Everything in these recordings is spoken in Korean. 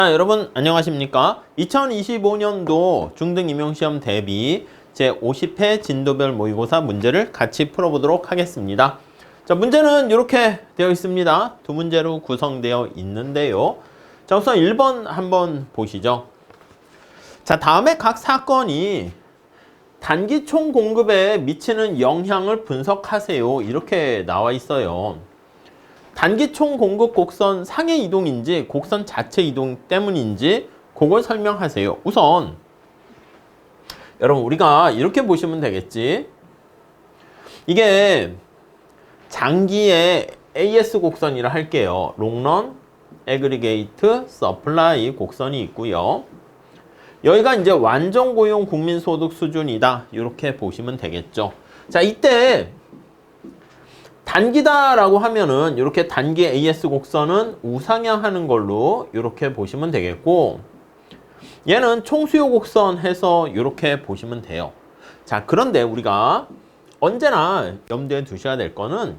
자, 여러분 안녕하십니까? 2025년도 중등임용시험 대비 제50회 진도별 모의고사 문제를 같이 풀어보도록 하겠습니다. 자, 문제는 이렇게 되어 있습니다. 두 문제로 구성되어 있는데요. 자, 우선 1번 한번 보시죠. 자, 다음에 각 사건이 단기 총 공급에 미치는 영향을 분석하세요. 이렇게 나와 있어요. 단기 총 공급 곡선 상의 이동인지 곡선 자체 이동 때문인지 그걸 설명하세요. 우선 여러분 우리가 이렇게 보시면 되겠지. 이게 장기의 AS 곡선이라 할게요. 롱런 애그리게이트 서플라이 곡선이 있고요. 여기가 이제 완전 고용 국민소득 수준이다. 이렇게 보시면 되겠죠. 자, 이때 단기다라고 하면은 이렇게 단기 AS 곡선은 우상향하는 걸로 이렇게 보시면 되겠고, 얘는 총수요 곡선 해서 이렇게 보시면 돼요. 자, 그런데 우리가 언제나 염두에 두셔야 될 거는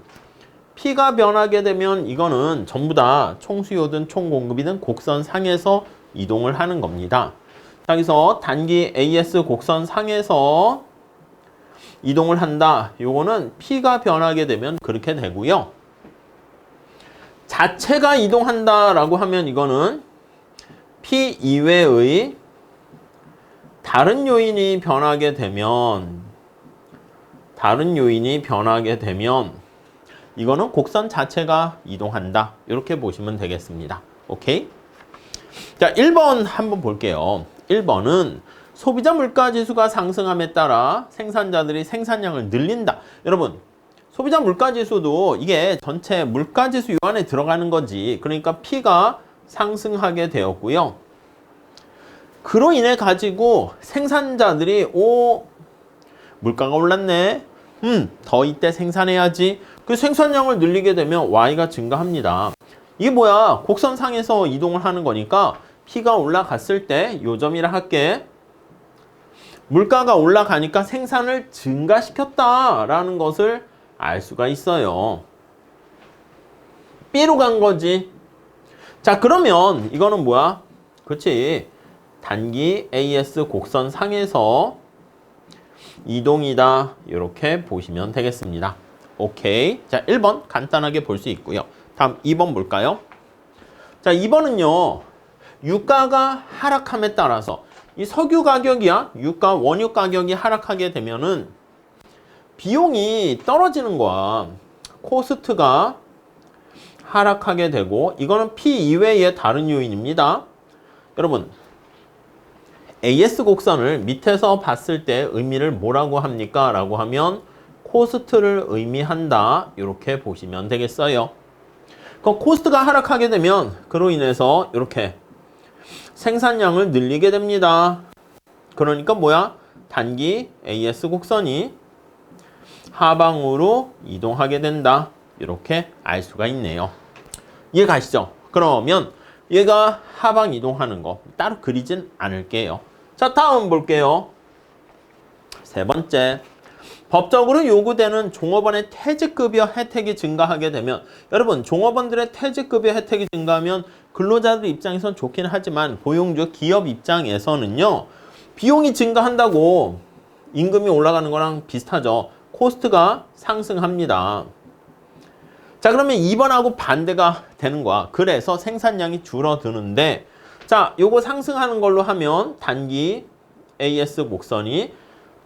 P가 변하게 되면 이거는 전부 다 총수요든 총공급이든 곡선 상에서 이동을 하는 겁니다. 여기서 단기 AS 곡선 상에서 이동을 한다. 요거는 P가 변하게 되면 그렇게 되고요. 자체가 이동한다 라고 하면 이거는 P 이외의 다른 요인이 변하게 되면 이거는 곡선 자체가 이동한다. 이렇게 보시면 되겠습니다. 오케이? 자, 1번 한번 볼게요. 1번은 소비자 물가지수가 상승함에 따라 생산자들이 생산량을 늘린다. 여러분, 소비자 물가지수도 이게 전체 물가지수 요 안에 들어가는 거지. 그러니까 P가 상승하게 되었고요. 그로 인해 가지고 생산자들이 물가가 올랐네. 더 이때 생산해야지. 그 생산량을 늘리게 되면 Y가 증가합니다. 이게 뭐야? 곡선상에서 이동을 하는 거니까 P가 올라갔을 때 요점이라 할게. 물가가 올라가니까 생산을 증가시켰다라는 것을 알 수가 있어요. B로 간 거지. 자, 그러면 이거는 뭐야? 그렇지. 단기 AS 곡선 상에서 이동이다. 이렇게 보시면 되겠습니다. 오케이. 자, 1번 간단하게 볼 수 있고요. 다음 2번 볼까요? 자, 2번은요. 유가가 하락함에 따라서 이 석유 가격이야 유가 원유 가격이 하락하게 되면은 비용이 떨어지는 거야. 코스트가 하락하게 되고 이거는 P 이외의 다른 요인입니다. 여러분 AS 곡선을 밑에서 봤을 때 의미를 뭐라고 합니까? 라고 하면 코스트를 의미한다. 이렇게 보시면 되겠어요. 그 코스트가 하락하게 되면 그로 인해서 이렇게 생산량을 늘리게 됩니다. 그러니까 뭐야? 단기 AS 곡선이 하방으로 이동하게 된다. 이렇게 알 수가 있네요. 이해 가시죠? 그러면 얘가 하방 이동하는 거 따로 그리진 않을게요. 자, 다음 볼게요. 세 번째. 법적으로 요구되는 종업원의 퇴직급여 혜택이 증가하게 되면 여러분 종업원들의 퇴직급여 혜택이 증가하면 근로자들 입장에선 좋긴 하지만 고용주 기업 입장에서는요. 비용이 증가한다고 임금이 올라가는 거랑 비슷하죠. 코스트가 상승합니다. 자, 그러면 2번하고 반대가 되는 거야. 그래서 생산량이 줄어드는데 자, 요거 상승하는 걸로 하면 단기 AS 곡선이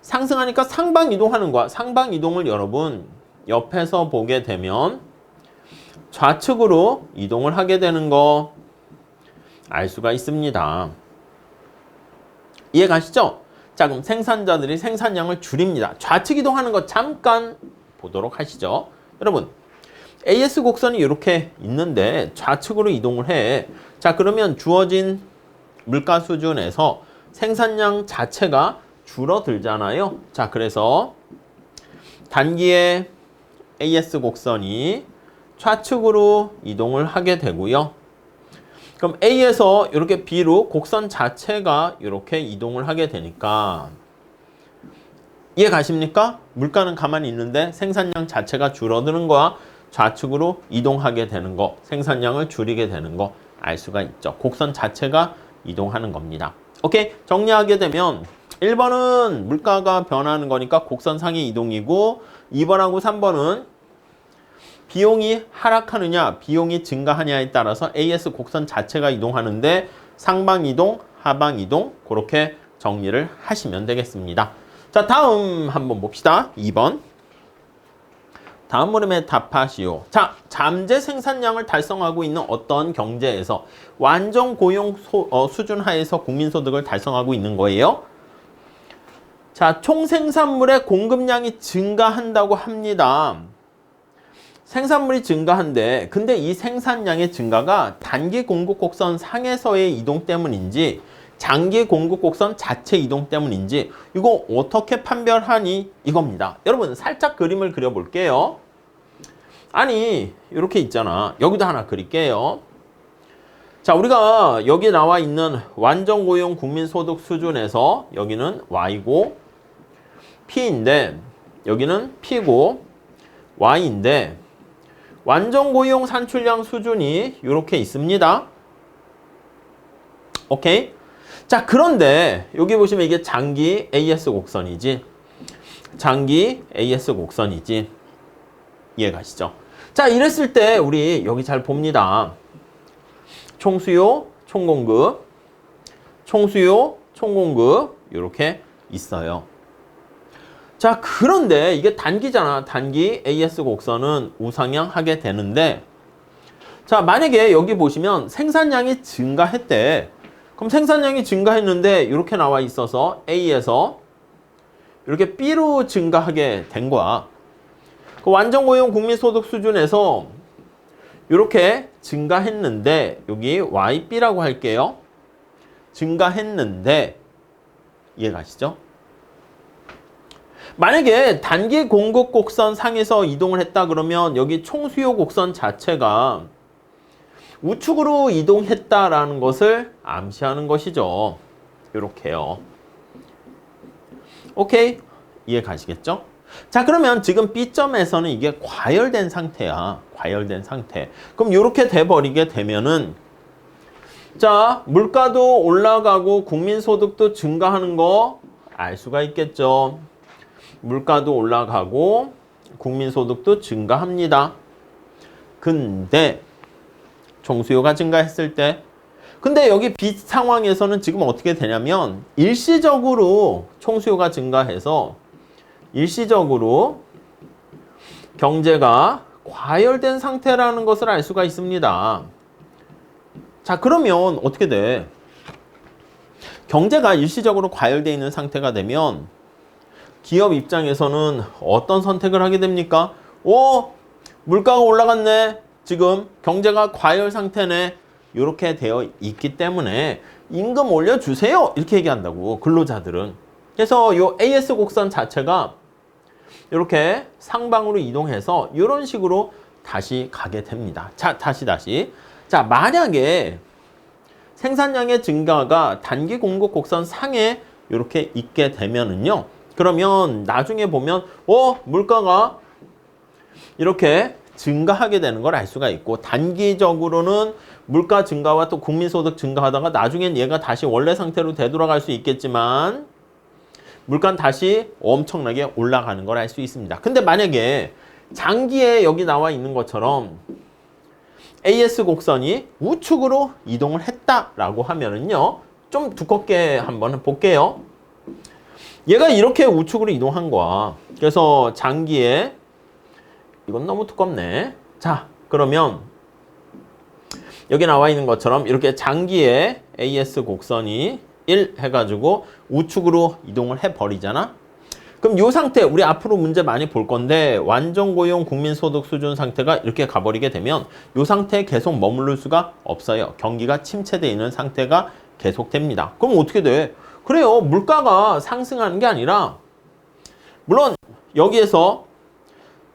상승하니까 상방 이동하는 거야. 상방 이동을 여러분 옆에서 보게 되면 좌측으로 이동을 하게 되는 거 알 수가 있습니다. 이해 가시죠? 자, 그럼 생산자들이 생산량을 줄입니다. 좌측 이동하는 거 잠깐 보도록 하시죠. 여러분 AS 곡선이 이렇게 있는데 좌측으로 이동을 해. 자, 그러면 주어진 물가 수준에서 생산량 자체가 줄어들잖아요. 자, 그래서 단기의 AS 곡선이 좌측으로 이동을 하게 되고요. 그럼 A에서 이렇게 B로 곡선 자체가 이렇게 이동을 하게 되니까 이해 가십니까? 물가는 가만히 있는데 생산량 자체가 줄어드는 거야. 좌측으로 이동하게 되는 거, 생산량을 줄이게 되는 거 알 수가 있죠. 곡선 자체가 이동하는 겁니다. 오케이, 정리하게 되면 1번은 물가가 변하는 거니까 곡선상의 이동이고 2번하고 3번은 비용이 하락하느냐 비용이 증가하냐에 따라서 AS 곡선 자체가 이동하는데 상방 이동, 하방 이동 그렇게 정리를 하시면 되겠습니다. 자, 다음 한번 봅시다. 2번. 다음 물음에 답하시오. 자, 잠재 생산량을 달성하고 있는 어떤 경제에서 완전 고용 수준 하에서 국민소득을 달성하고 있는 거예요. 자, 총 생산물의 공급량이 증가한다고 합니다. 생산물이 증가한데 근데 이 생산량의 증가가 단기 공급 곡선 상에서의 이동 때문인지 장기 공급 곡선 자체 이동 때문인지 이거 어떻게 판별하니 이겁니다. 여러분 살짝 그림을 그려볼게요. 아니 이렇게 있잖아. 여기도 하나 그릴게요. 자, 우리가 여기 나와 있는 완전 고용 국민소득 수준에서 여기는 Y고 P인데 여기는 P고 Y인데 완전 고용 산출량 수준이 이렇게 있습니다. 오케이? 자, 그런데 여기 보시면 이게 장기 AS 곡선이지. 장기 AS 곡선이지. 이해가시죠? 자, 이랬을 때 우리 여기 잘 봅니다. 총수요, 총공급, 총수요, 총공급 이렇게 있어요. 자, 그런데 이게 단기잖아. 단기 AS 곡선은 우상향 하게 되는데 자, 만약에 여기 보시면 생산량이 증가했대. 그럼 생산량이 증가했는데 이렇게 나와 있어서 A에서 이렇게 B로 증가하게 된 거야. 그 완전 고용 국민소득 수준에서 이렇게 증가했는데 여기 YB라고 할게요. 증가했는데 이해가시죠? 만약에 단기 공급 곡선 상에서 이동을 했다 그러면 여기 총수요 곡선 자체가 우측으로 이동했다라는 것을 암시하는 것이죠. 이렇게요. 오케이? 이해 가시겠죠? 자, 그러면 지금 B점에서는 이게 과열된 상태야. 과열된 상태. 그럼 이렇게 돼버리게 되면은 자, 물가도 올라가고 국민소득도 증가하는 거 알 수가 있겠죠. 물가도 올라가고 국민소득도 증가합니다. 근데 총수요가 증가했을 때 근데 여기 B 상황에서는 지금 어떻게 되냐면 일시적으로 총수요가 증가해서 일시적으로 경제가 과열된 상태라는 것을 알 수가 있습니다. 자, 그러면 어떻게 돼? 경제가 일시적으로 과열되어 있는 상태가 되면 기업 입장에서는 어떤 선택을 하게 됩니까? 오, 물가가 올라갔네. 지금 경제가 과열 상태네. 이렇게 되어 있기 때문에 임금 올려주세요. 이렇게 얘기한다고 근로자들은. 그래서 이 AS 곡선 자체가 이렇게 상방으로 이동해서 이런 식으로 다시 가게 됩니다. 자, 다시. 자, 만약에 생산량의 증가가 단기 공급 곡선 상에 이렇게 있게 되면은요. 그러면 나중에 보면 물가가 이렇게 증가하게 되는 걸 알 수가 있고 단기적으로는 물가 증가와 또 국민소득 증가하다가 나중엔 얘가 다시 원래 상태로 되돌아갈 수 있겠지만 물가는 다시 엄청나게 올라가는 걸 알 수 있습니다. 근데 만약에 장기에 여기 나와 있는 것처럼 AS 곡선이 우측으로 이동을 했다라고 하면은요. 좀 두껍게 한번 볼게요. 얘가 이렇게 우측으로 이동한 거야. 그래서 장기에 이건 너무 두껍네. 자, 그러면 여기 나와 있는 것처럼 이렇게 장기에 AS 곡선이 1 해가지고 우측으로 이동을 해버리잖아. 그럼 이 상태 우리 앞으로 문제 많이 볼 건데 완전 고용 국민소득 수준 상태가 이렇게 가버리게 되면 이 상태에 계속 머무를 수가 없어요. 경기가 침체되어 있는 상태가 계속됩니다. 그럼 어떻게 돼? 그래요. 물가가 상승하는 게 아니라 물론 여기에서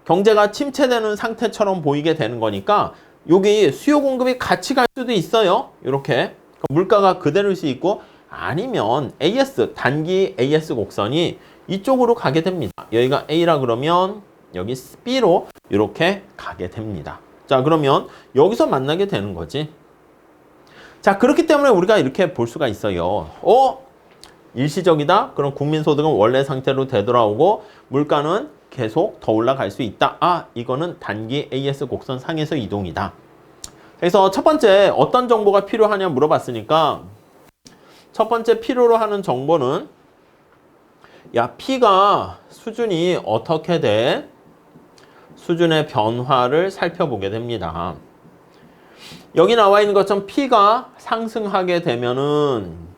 경제가 침체되는 상태처럼 보이게 되는 거니까 여기 수요 공급이 같이 갈 수도 있어요. 이렇게 물가가 그대로일 수 있고 아니면 AS 단기 AS 곡선이 이쪽으로 가게 됩니다. 여기가 A라 그러면 여기 B로 이렇게 가게 됩니다. 자, 그러면 여기서 만나게 되는 거지. 자, 그렇기 때문에 우리가 이렇게 볼 수가 있어요. 일시적이다. 그럼 국민소득은 원래 상태로 되돌아오고 물가는 계속 더 올라갈 수 있다. 아, 이거는 단기 AS 곡선 상에서 이동이다. 그래서 첫 번째 어떤 정보가 필요하냐 물어봤으니까 첫 번째 필요로 하는 정보는 야, P가 수준이 어떻게 돼? 수준의 변화를 살펴보게 됩니다. 여기 나와 있는 것처럼 P가 상승하게 되면은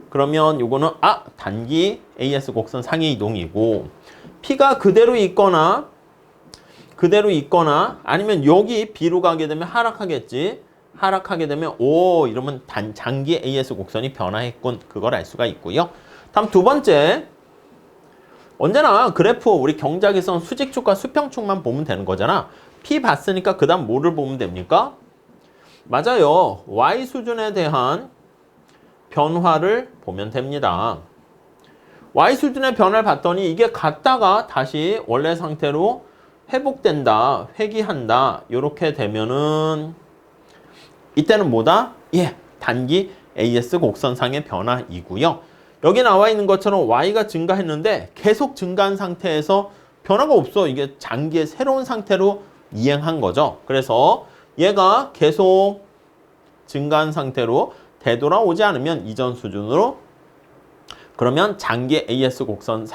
그러면 요거는 단기 AS 곡선 상의 이동이고 P가 그대로 있거나 아니면 여기 B로 가게 되면 하락하겠지. 하락하게 되면 이러면 장기 AS 곡선이 변화했군. 그걸 알 수가 있고요. 다음 두 번째, 언제나 그래프 우리 경작에선 수직축과 수평축만 보면 되는 거잖아. P 봤으니까 그 다음 뭐를 보면 됩니까? 맞아요. Y 수준에 대한 변화를 보면 됩니다. Y 수준의 변화를 봤더니 이게 갔다가 다시 원래 상태로 회복된다, 회귀한다. 이렇게 되면은 이때는 뭐다? 단기 AS 곡선상의 변화이고요. 여기 나와 있는 것처럼 Y가 증가했는데 계속 증가한 상태에서 변화가 없어. 이게 장기의 새로운 상태로 이행한 거죠. 그래서 얘가 계속 증가한 상태로 되돌아오지 않으면 이전 수준으로 그러면 장기 AS 곡선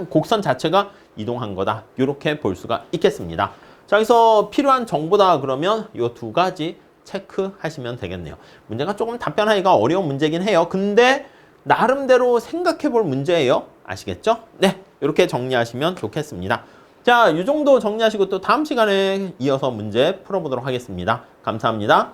곡선 자체가 이동한 거다. 이렇게 볼 수가 있겠습니다. 자, 여기서 필요한 정보다 그러면 이 두 가지 체크하시면 되겠네요. 문제가 조금 답변하기가 어려운 문제긴 해요. 근데 나름대로 생각해 볼 문제예요. 아시겠죠? 네, 이렇게 정리하시면 좋겠습니다. 자, 이 정도 정리하시고 또 다음 시간에 이어서 문제 풀어보도록 하겠습니다. 감사합니다.